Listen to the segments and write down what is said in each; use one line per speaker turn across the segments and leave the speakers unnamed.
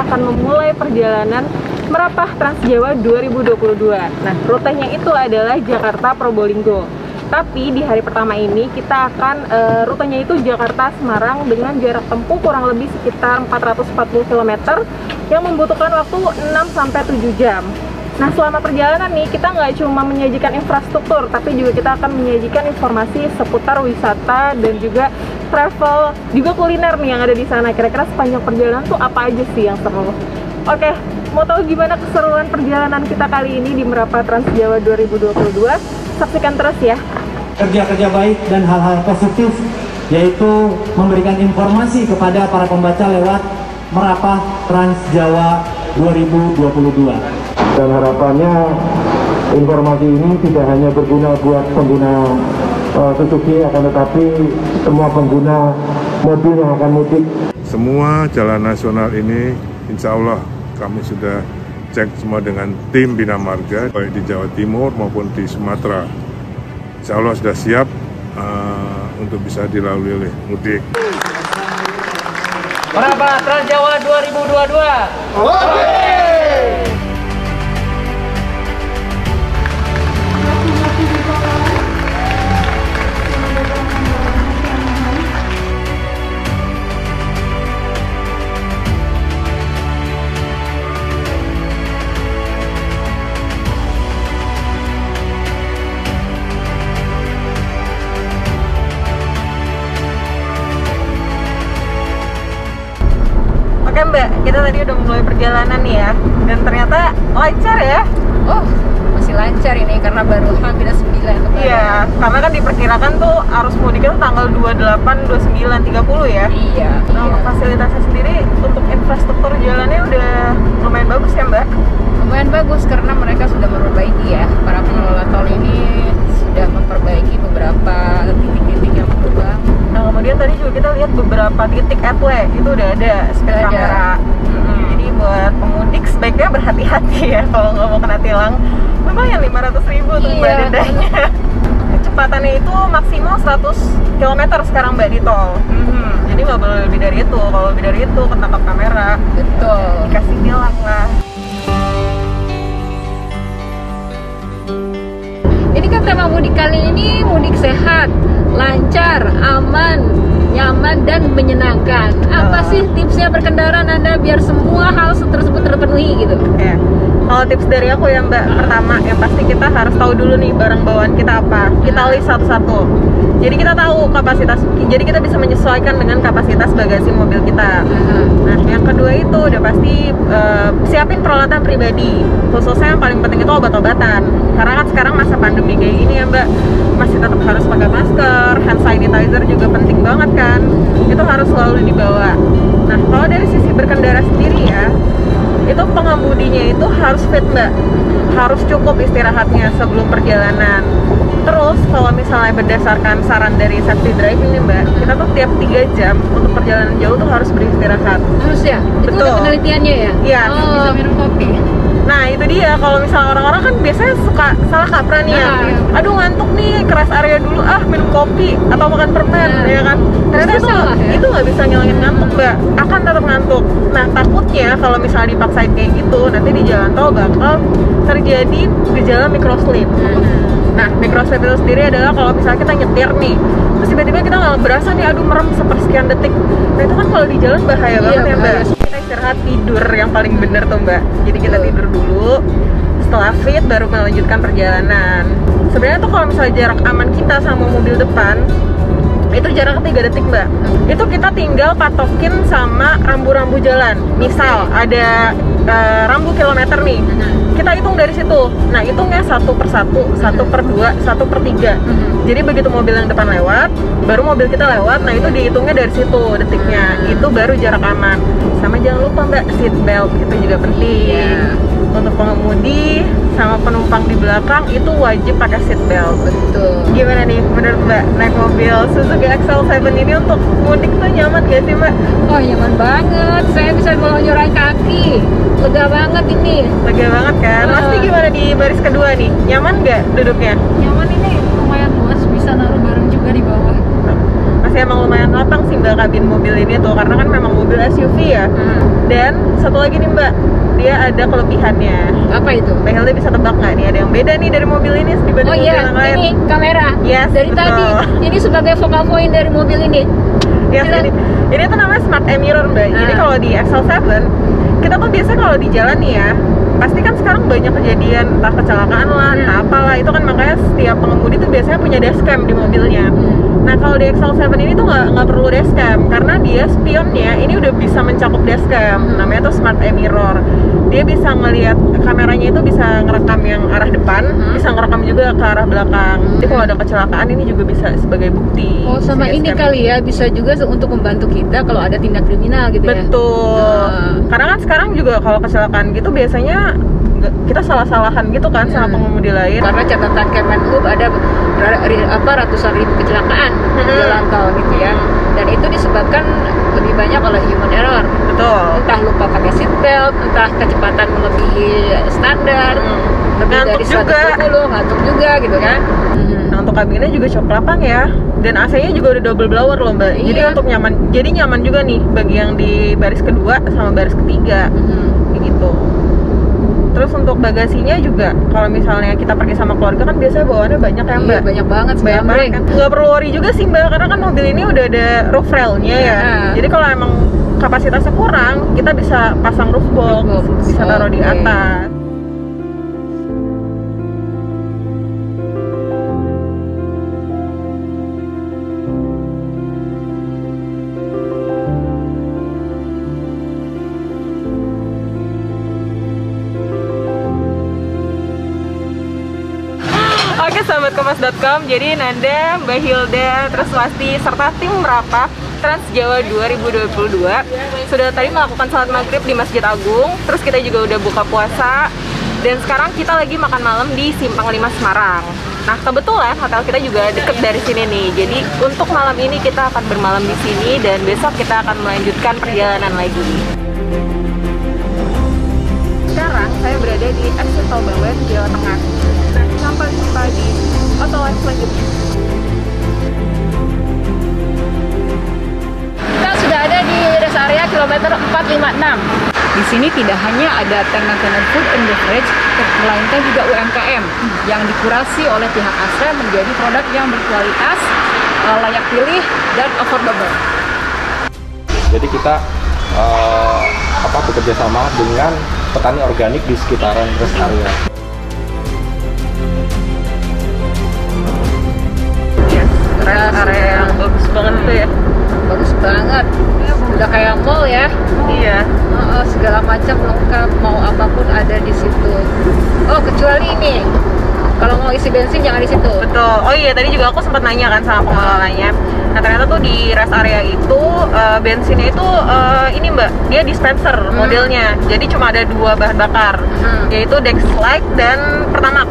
akan memulai perjalanan Merapah Transjawa 2022. Nah, rutenya itu adalah Jakarta Probolinggo. Tapi di hari pertama ini kita akan rutenya itu Jakarta Semarang dengan jarak tempuh kurang lebih sekitar 440 km yang membutuhkan waktu 6-7 jam. Nah, selama perjalanan nih kita nggak cuma menyajikan infrastruktur, tapi juga kita akan menyajikan informasi seputar wisata dan juga travel, juga kuliner nih yang ada di sana. Kira-kira sepanjang perjalanan tuh apa aja sih yang seru? Oke, mau tahu gimana keseruan perjalanan kita kali ini di Merapah Transjawa 2022? Saksikan terus ya.
Kerja-kerja baik dan hal-hal positif, yaitu memberikan informasi kepada para pembaca lewat Merapah Transjawa 2022.
Dan harapannya informasi ini tidak hanya berguna buat pengguna Suzuki, akan tetapi semua pengguna mobil yang akan mudik.
Semua jalan nasional ini insya Allah kami sudah cek semua dengan tim Bina Marga, baik di Jawa Timur maupun di Sumatera. Insya Allah sudah siap untuk bisa dilalui oleh mudik.
Merapah Transjawa 2022.
Oke.
Oke Mbak, kita tadi udah mulai perjalanan nih ya, dan ternyata lancar ya.
Oh, masih lancar ini karena baru H-9 kemarin.
Iya, karena kan diperkirakan tuh arus mudiknya tuh tanggal 28, 29, 30 ya.
Iya.
Nah, untuk fasilitasnya sendiri, untuk infrastruktur jalannya udah lumayan bagus ya Mbak?
Lumayan bagus karena mereka sudah memperbaiki ya. Para pengelola tol ini sudah memperbaiki beberapa titik-titik yang berlubang.
Nah, kemudian tadi juga kita lihat beberapa titik ATW itu udah ada speed kamera. Jadi buat pemudik sebaiknya berhati-hati ya kalau nggak mau kena tilang. Lumayan 500.000 tuh Mbak dendanya. Kecepatannya itu maksimal 100 km sekarang Mbak di tol. Jadi nggak boleh lebih dari itu. Kalau lebih dari itu ketangkap kamera.
Betul.
Dikasih tilang lah.
Ini kan tema mudik kali ini mudik sehat, lancar, aman, nyaman, dan menyenangkan. Apa sih tipsnya berkendara Anda biar semua hal tersebut terpenuhi gitu?
Ya. Kalau tips dari aku ya Mbak, pertama yang pasti kita harus tahu dulu nih barang bawaan kita apa. Kita list satu-satu. Jadi kita tahu kapasitas, jadi kita bisa menyesuaikan dengan kapasitas bagasi mobil kita. Nah, yang kedua itu udah pasti siapin peralatan pribadi. Khususnya yang paling penting itu obat-obatan. Karena kan sekarang masa pandemi kayak gini ya Mbak, masih tetap harus pakai masker, hand sanitizer juga penting banget kan. Itu harus selalu dibawa. Nah, kalau dari sisi berkendara sendiri ya, itu pengemudinya itu harus fit Mbak, harus cukup istirahatnya sebelum perjalanan. Terus kalau misalnya berdasarkan saran dari safety driving nih Mbak, kita tuh tiap 3 jam untuk perjalanan jauh tuh harus beristirahat.
Harus ya? Itu
Betul.
ada penelitiannya ya?
Iya.
Bisa minum kopi.
Nah itu dia, kalau misalnya orang-orang kan biasanya suka salah kaprah nih ya. Aduh ngantuk nih, ke rest area dulu minum kopi atau makan permen ya kan. Ternyata itu
salah, ya?
itu nggak bisa ngilangin ngantuk Mbak, akan tetap ngantuk. Nah takutnya kalau misalnya dipaksain kayak gitu, nanti di jalan tol bakal terjadi gejala microsleep. Nah microsleep itu sendiri adalah kalau misalnya kita nyetir nih, terus tiba-tiba kita nggak berasa nih, aduh merem sepersekian detik. Nah itu kan kalau di jalan bahaya banget ya Mbak. Kita istirahat tidur yang paling bener tuh Mbak. Jadi kita tidur dulu, setelah fit baru melanjutkan perjalanan. Sebenarnya tuh kalau misalnya jarak aman kita sama mobil depan itu jarak 3 detik Mbak. Itu kita tinggal patokin sama rambu-rambu jalan. Misal ada rambu kilometer nih, kita hitung dari situ. Nah hitungnya 1/1, 1/2, 1/3. Jadi begitu mobil yang depan lewat, baru mobil kita lewat. Nah itu dihitungnya dari situ detiknya. Itu baru jarak aman. Sama jangan lupa Mbak, seat belt itu juga penting. Untuk pengemudi sama penumpang di belakang itu wajib pakai seat belt.
Betul.
Gimana nih menurut Mbak, naik mobil Suzuki XL7 ini untuk mudik tuh nyaman gak sih Mbak?
Oh nyaman banget, saya bisa melonjoran kaki, lega banget ini.
Lega banget kan? Pasti gimana di baris kedua nih? Nyaman gak duduknya?
Nyaman ini, lumayan luas, bisa naruh barang juga di bawah.
sih, emang lumayan lapang sih Mbak kabin mobil ini tuh, karena kan memang mobil SUV ya. Dan satu lagi nih Mbak, dia ada kelebihannya.
Apa itu?
Mbak Hilda bisa tebak nggak nih, ada yang beda nih dari mobil ini dibanding
Oh
mobil
iya,
yang lain?
ini kamera.
Yes,
Dari
betul.
tadi, ini sebagai focal point dari mobil ini.
Yes, ini tuh namanya Smart E-Mirror Mbak. Jadi kalau di XL7 kita tuh biasa kalau di jalan nih ya, pasti kan sekarang banyak kejadian, entah kecelakaan lah, entah apalah, itu kan makanya setiap pengemudi tuh biasanya punya dashcam di mobilnya. Nah kalau di XL7 ini tuh nggak perlu dashcam, karena dia spionnya ini udah bisa mencakup dashcam, namanya tuh Smart E-Mirror. Dia bisa ngelihat, kameranya itu bisa ngerekam yang arah depan, bisa ngerekam juga ke arah belakang. Jadi kalau ada kecelakaan ini juga bisa sebagai bukti.
Oh sama
si
ini
dashcam
kali ya, bisa juga untuk membantu kita kalau ada tindak kriminal gitu ya.
Betul. Karena kan sekarang juga kalau kecelakaan gitu biasanya kita salah-salahan gitu kan sama pengemudi lain.
Karena catatan Kemenhub ada ratusan ribu kecelakaan di jalan tol gitu ya. Dan itu disebabkan lebih banyak oleh human error.
Betul.
Entah lupa pakai seat belt, entah kecepatan melebihi standar, lebih
Ngantuk
dari
juga.
120, ngantuk juga gitu kan.
Nah untuk kabinnya juga cukup lapang ya, dan AC-nya juga udah double blower loh Mbak. Jadi
Iya.
untuk nyaman, jadi nyaman juga nih bagi yang di baris kedua sama baris ketiga, kayak gitu. Terus untuk bagasinya juga, kalau misalnya kita pergi sama keluarga kan biasanya bawaannya banyak ya Mbak.
Iya, banyak banget
Banyak banget kan. Nggak perlu worry juga sih Mbak, karena kan mobil ini udah ada roof rail-nya ya. Jadi kalau emang kapasitasnya kurang, kita bisa pasang roof box, bisa taruh di atas. Oke sahabat Kompas.com, jadi Nanda, Mbak Hilda, terus Wasti, serta tim merapat Trans Jawa 2022 sudah tadi melakukan salat maghrib di Masjid Agung. Terus kita juga udah buka puasa, dan sekarang kita lagi makan malam di Simpang 5 Semarang. Nah kebetulan hotel kita juga deket dari sini nih, jadi untuk malam ini kita akan bermalam di sini, dan besok kita akan melanjutkan perjalanan lagi. Sekarang saya berada di exit Tol Bawen, Jawa Tengah. Nah, sampai jumpa di otolan selanjutnya.
Kita sudah ada di rest area kilometer 456. Di sini tidak hanya ada tenan-tenan food and beverage, melainkan juga UMKM yang dikurasi oleh pihak Astra menjadi produk yang berkualitas, layak pilih, dan affordable.
Jadi kita bekerja sama dengan petani organik di sekitaran rest area.
Rest area yang bagus banget tuh ya.
Bagus banget, udah kayak mall ya.
Iya.
Segala macam lengkap, mau apapun ada di situ. Oh kecuali ini, kalau mau isi bensin jangan di situ.
Betul. Oh iya, tadi juga aku sempat nanya kan sama pengelolanya. Nah ternyata tuh di rest area itu bensinnya itu ini Mbak, dia dispenser modelnya. Jadi cuma ada 2 bahan bakar, yaitu Dexlite dan Pertamax.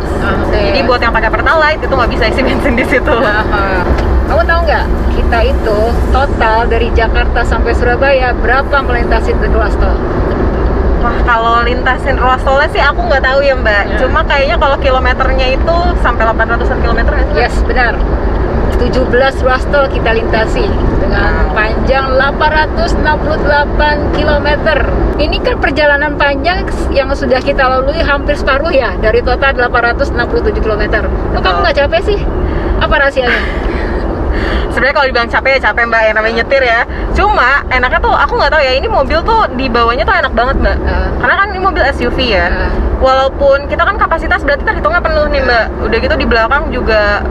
Jadi buat yang pakai Pertalite itu nggak bisa isi bensin di situ.
Kamu tahu nggak, kita itu total dari Jakarta sampai Surabaya berapa melintasi ruas tol?
Wah, kalau lintasin ruas tolnya sih aku nggak tahu ya Mbak. Cuma kayaknya kalau kilometernya itu sampai 800-an kilometer nggak sih?
Yes, benar. 17 ruas tol kita lintasi dengan panjang 868 km. Ini kan perjalanan panjang yang sudah kita lalui hampir separuh ya dari total 867 km. Kok kamu nggak capek sih? Apa rahasianya?
Sebenarnya kalau dibilang capek ya capek Mbak, yang namanya nyetir ya. Cuma enaknya tuh aku nggak tahu ya, ini mobil tuh di bawahnya tuh enak banget Mbak. Karena kan ini mobil SUV ya. Walaupun kita kan kapasitas berarti terhitungnya penuh nih Mbak. Udah gitu di belakang juga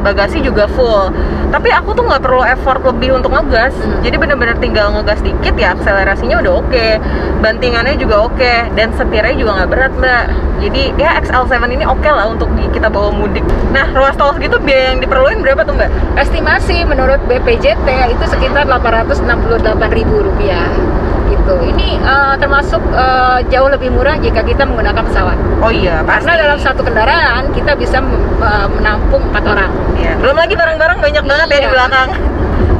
bagasi juga full. Tapi aku tuh nggak perlu effort lebih untuk ngegas. Jadi bener-bener tinggal ngegas dikit ya, akselerasinya udah oke. Bantingannya juga oke, dan setirnya juga nggak berat Mbak. Jadi ya XL7 ini oke lah untuk kita bawa mudik. Nah ruas tol segitu biaya yang diperluin berapa tuh Mbak?
Estimasi menurut BPJT itu sekitar Rp868.000 gitu. Ini termasuk jauh lebih murah jika kita menggunakan pesawat.
Oh iya, pasti.
Karena dalam satu kendaraan kita bisa menampung 4 orang.
Iya. Belum lagi barang-barang banyak banget ya di belakang.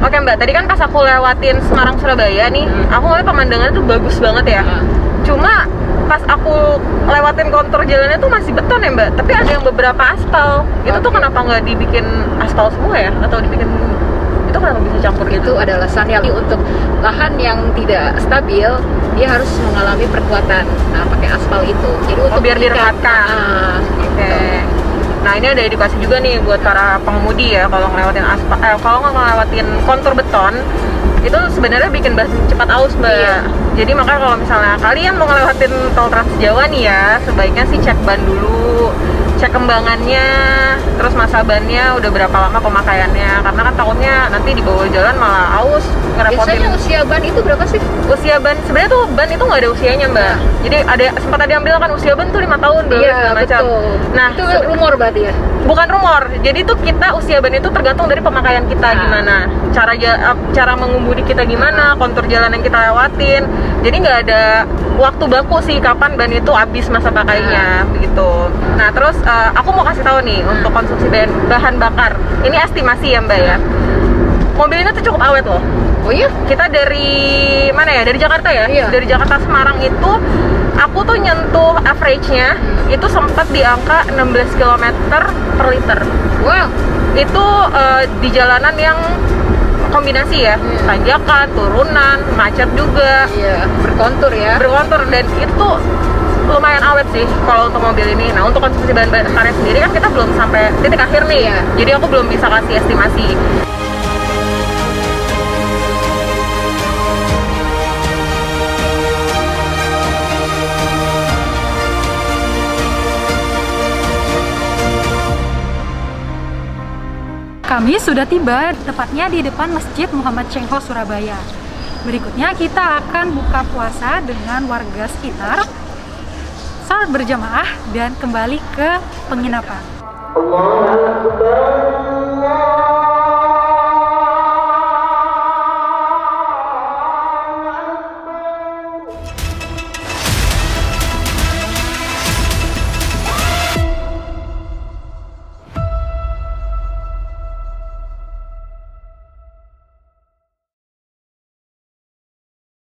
Oke Mbak, tadi kan pas aku lewatin Semarang Surabaya nih, aku ngeliat pemandangannya tuh bagus banget ya. Cuma pas aku lewatin kontur jalannya tuh masih beton ya Mbak, tapi ada yang beberapa aspal. Itu tuh kenapa nggak dibikin aspal semua ya? Atau dibikin Itu kenapa bisa campur gitu?
Itu adalah alasannya. Untuk lahan yang tidak stabil, dia harus mengalami perkuatan. Nah, pakai aspal itu. Jadi untuk
biar dirapatkan. Oke. Nah, ini ada edukasi juga nih buat para pengemudi ya, kalau ngelewatin aspal, kalau nggak ngelewatin kontur beton, itu sebenarnya bikin cepat aus, Mbak.
Iya.
Jadi makanya kalau misalnya kalian mau ngelewatin tol Trans Jawa nih ya, sebaiknya sih cek ban dulu, cek kembangannya, terus masa bannya udah berapa lama pemakaiannya, karena kan takutnya nanti di bawah jalan malah aus, ngerepotin.
Biasanya usia ban itu berapa sih?
Usia ban, sebenarnya tuh ban itu nggak ada usianya, Mbak. Jadi sempat ada yang bilang kan usia ban tuh 5 tahun dulu,
Iya,
segala macam.
betul.
Nah,
itu rumor berarti ya?
Bukan rumor. Jadi tuh kita usia ban itu tergantung dari pemakaian kita gimana, cara mengemudi kita gimana, kontur jalan yang kita lewatin. Jadi nggak ada waktu baku sih kapan ban itu habis masa pakainya, begitu. Nah, terus aku mau kasih tahu nih untuk konsumsi bahan bakar. Ini estimasi ya, Mbak ya. Mobil ini tuh cukup awet loh.
Oh iya?
Kita dari mana ya? Dari Jakarta ya?
Iya.
Dari Jakarta Semarang itu aku tuh nyentuh average-nya itu sempat di angka 16 km per liter.
Wow.
Itu di jalanan yang kombinasi ya, tanjakan, turunan, macet juga.
Iya, berkontur ya.
Berkontur, dan itu lumayan awet sih kalau untuk mobil ini. Nah, untuk konsumsi bahan bakarnya sendiri kan kita belum sampai titik akhir nih.
Iya.
Jadi aku belum bisa kasih estimasi.
Kami sudah tiba, tepatnya di depan Masjid Muhammad Cengho, Surabaya. Berikutnya kita akan buka puasa dengan warga sekitar, salat berjamaah, dan kembali ke penginapan.
Allahu Akbar.